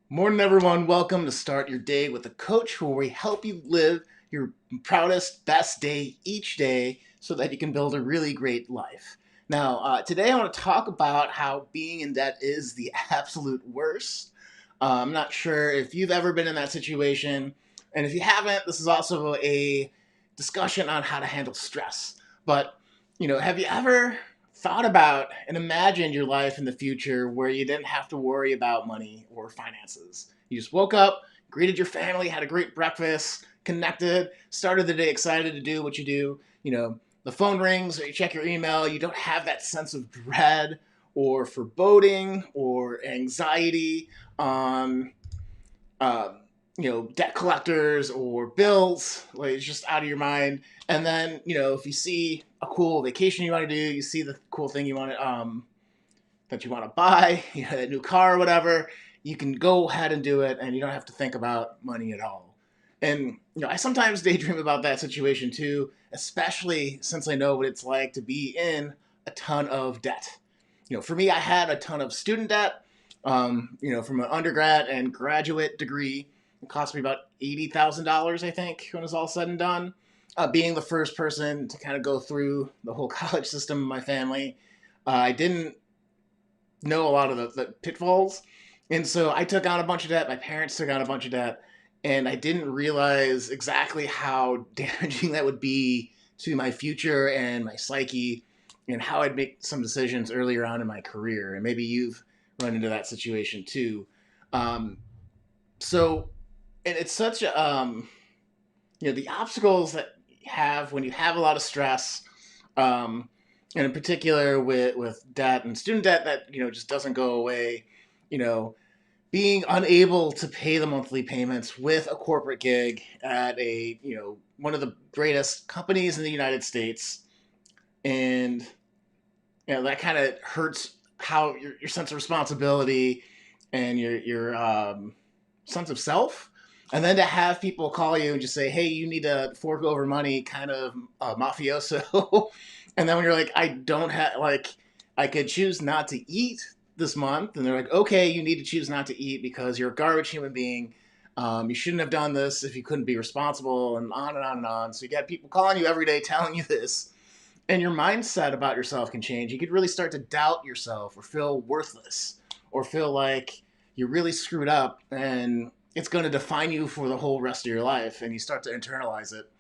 Morning, everyone. Welcome to Start Your Day with a Coach, where we help you live your proudest, best day each day so that you can build a really great life. Now, today I want to talk about how being in debt is the absolute worst. I'm not sure if you've ever been in that situation. And if you haven't, this is also a discussion on how to handle stress. But, have you ever thought about and imagined your life in the future where you didn't have to worry about money or finances? You just woke up, greeted your family, had a great breakfast, connected, started the day excited to do what you do. The phone rings or you check your email, you don't have that sense of dread or foreboding or anxiety on um, debt collectors or bills. Like, it's just out of your mind. And then, if you see a cool vacation you want to do, you see the cool thing you want to that you want to buy, a new car or whatever, you can go ahead and do it, and you don't have to think about money at all. And I sometimes daydream about that situation too, especially since I know what it's like to be in a ton of debt. For me, I had a ton of student debt. From an undergrad and graduate degree, it cost me about $80,000, I think, when it's all said and done. Being the first person to kind of go through the whole college system in my family, I didn't know a lot of the pitfalls. And so I took on a bunch of debt. My parents took on a bunch of debt. And I didn't realize exactly how damaging that would be to my future and my psyche and how I'd make some decisions earlier on in my career. And maybe you've run into that situation too. Um, so, and it's such a, the obstacles that you have when you have a lot of stress, um, and in particular with debt and student debt that just doesn't go away. You know, being unable to pay the monthly payments with a corporate gig at a one of the greatest companies in the United States, and that kind of hurts how your sense of responsibility and your sense of self. And then to have people call you and just say, "Hey, you need to fork over money," kind of mafioso. And then when you're like, "I don't have I could choose not to eat this month," and they're like, "Okay, you need to choose not to eat because you're a garbage human being. You shouldn't have done this if you couldn't be responsible," and on and on and on. So you got people calling you every day telling you this, and your mindset about yourself can change. You could really start to doubt yourself or feel worthless or feel like you're really screwed up and it's going to define you for the whole rest of your life. And you start to internalize it.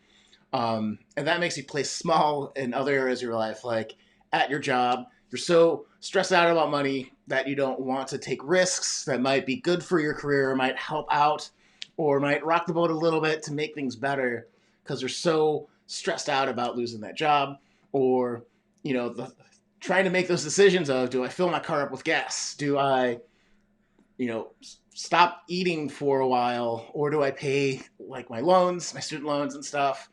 And that makes you play small in other areas of your life, like at your job. You're so stressed out about money that you don't want to take risks that might be good for your career, might help out, or might rock the boat a little bit to make things better because you're so stressed out about losing that job, or trying to make those decisions of, do I fill my car up with gas? Do I you know stop eating for a while, or do I pay like my loans, my student loans and stuff?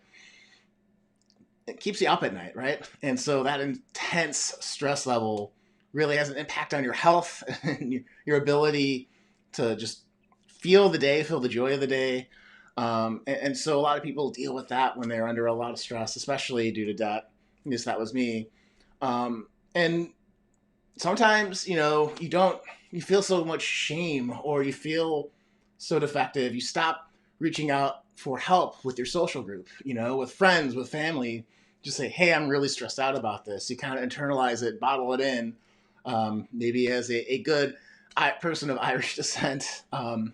It keeps you up at night, right? And so that intense stress level really has an impact on your health and your ability to just feel the day, feel the joy of the day. And so a lot of people deal with that when they're under a lot of stress, especially due to debt. At least that was me. And sometimes, you feel so much shame, or you feel so defective, you stop reaching out for help with your social group, with friends, with family. Just say, "Hey, I'm really stressed out about this." You kind of internalize it, bottle it in. Maybe as a good person of Irish descent,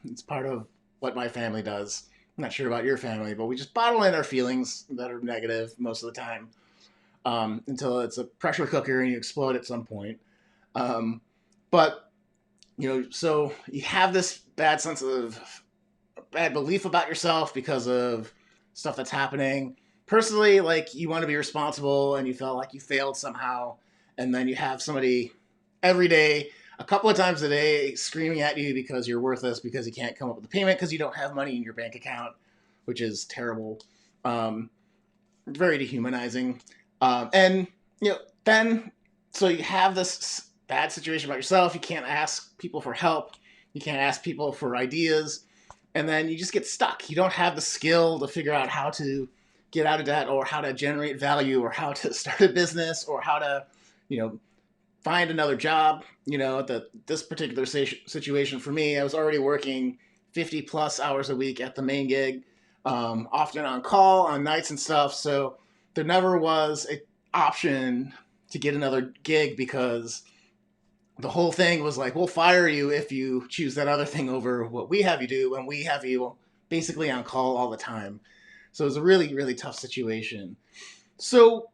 it's part of what my family does. I'm not sure about your family, but we just bottle in our feelings that are negative most of the time, until it's a pressure cooker and you explode at some point. Um, but so you have this bad belief about yourself because of stuff that's happening. Personally, like, you want to be responsible and you felt like you failed somehow, and then you have somebody every day, a couple of times a day, screaming at you because you're worthless because you can't come up with a payment because you don't have money in your bank account, which is terrible. Um, Very dehumanizing. And then so you have this bad situation about yourself. You can't ask people for help. You can't ask people for ideas, and then you just get stuck. You don't have the skill to figure out how to get out of debt, or how to generate value, or how to start a business, or how to, you know, find another job. This particular situation for me, I was already working 50 plus hours a week at the main gig, often on call on nights and stuff. So there never was an option to get another gig because the whole thing was like, we'll fire you if you choose that other thing over what we have you do, and we have you basically on call all the time. So it was a really, really tough situation. So,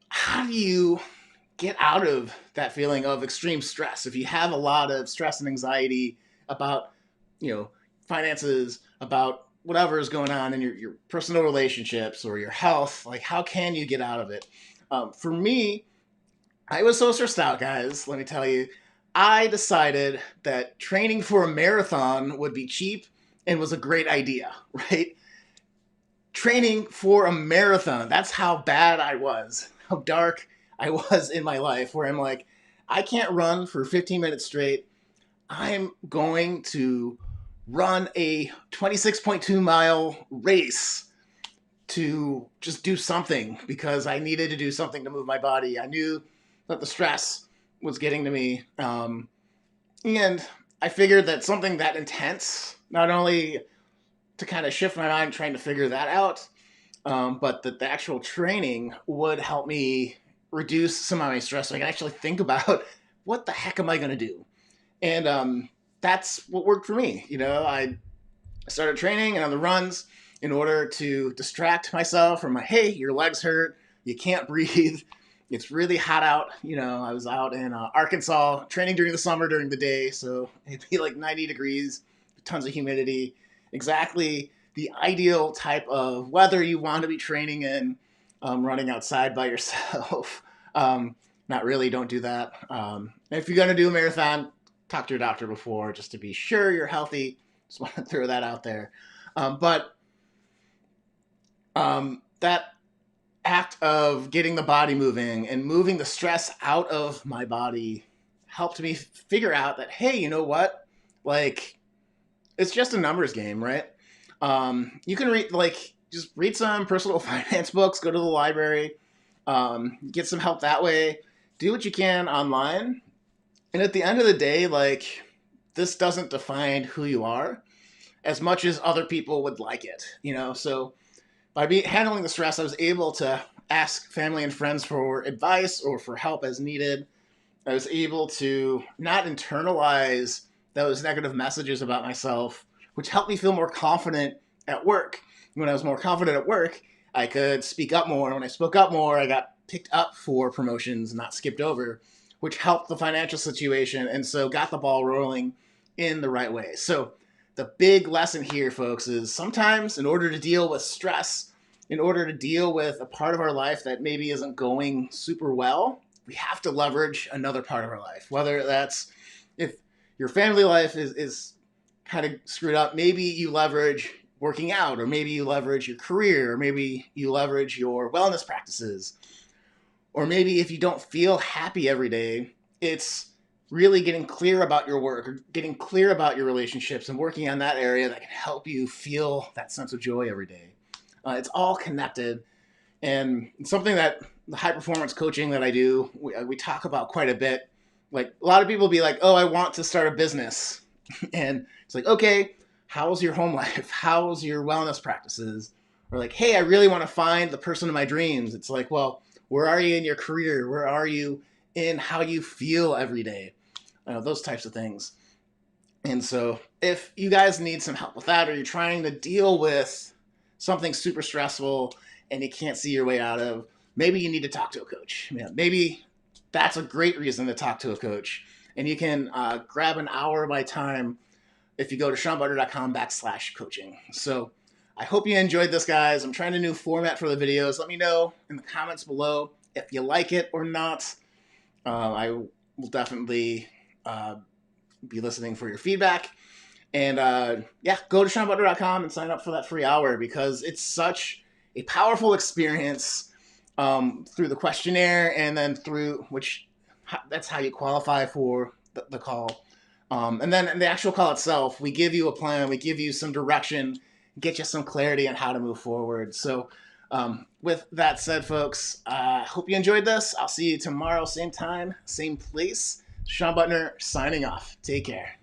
how do you get out of that feeling of extreme stress? If you have a lot of stress and anxiety about, you know, finances, about whatever is going on in your personal relationships or your health, like how can you get out of it? For me, I was so stressed out, guys. Let me tell you, I decided that training for a marathon would be cheap and was a great idea, right? Training for a marathon. That's how bad I was, how dark I was in my life, where I'm like, I can't run for 15 minutes straight. I'm going to run a 26.2-mile race to just do something because I needed to do something to move my body. I knew that the stress was getting to me. And I figured that something that intense, not only to kind of shift my mind trying to figure that out, but that the actual training would help me reduce some of my stress so I can actually think about what the heck am I going to do? And that's what worked for me. I started training and on the runs in order to distract myself from my, hey, your legs hurt, you can't breathe, it's really hot out. I was out in Arkansas training during the summer during the day, so it'd be like 90 degrees, tons of humidity, exactly the ideal type of weather you want to be training in, running outside by yourself. Not really, don't do that. If you're going to do a marathon, talk to your doctor before just to be sure you're healthy. Just want to throw that out there. But that act of getting the body moving and moving the stress out of my body helped me figure out that, hey, you know what? Like, it's just a numbers game, right? You can just read some personal finance books, go to the library, get some help that way, do what you can online. And at the end of the day, like, this doesn't define who you are as much as other people would like it. So by handling the stress, I was able to ask family and friends for advice or for help as needed. I was able to not internalize those negative messages about myself, which helped me feel more confident at work. When I was more confident at work, I could speak up more. When I spoke up more, I got picked up for promotions, not skipped over, which helped the financial situation and so got the ball rolling in the right way. So the big lesson here, folks, is sometimes in order to deal with stress, in order to deal with a part of our life that maybe isn't going super well, we have to leverage another part of our life. Whether that's if your family life is kind of screwed up, maybe you leverage working out, or maybe you leverage your career, or maybe you leverage your wellness practices. Or maybe if you don't feel happy every day, it's really getting clear about your work or getting clear about your relationships and working on that area that can help you feel that sense of joy every day. It's all connected. And it's something that the high performance coaching that I do, we talk about quite a bit. Like, a lot of people be like, oh, I want to start a business. And it's like, okay, how's your home life? How's your wellness practices? Or like, hey, I really want to find the person of my dreams. It's like, well, where are you in your career? Where are you in how you feel every day? Those types of things. And so if you guys need some help with that, or you're trying to deal with something super stressful and you can't see your way out of, maybe you need to talk to a coach. Yeah, maybe that's a great reason to talk to a coach. And you can grab an hour of my time if you go to seanbutter.com/coaching. So I hope you enjoyed this, guys. I'm trying a new format for the videos. Let me know in the comments below if you like it or not. I will definitely be listening for your feedback. And go to seanbutter.com and sign up for that free hour, because it's such a powerful experience through the questionnaire, and then through which that's how you qualify for the call. And then in the actual call itself, we give you a plan, we give you some direction, get you some clarity on how to move forward. So With that said, folks, hope you enjoyed this. I'll see you tomorrow, same time, same place. Sean Butner signing off. Take care.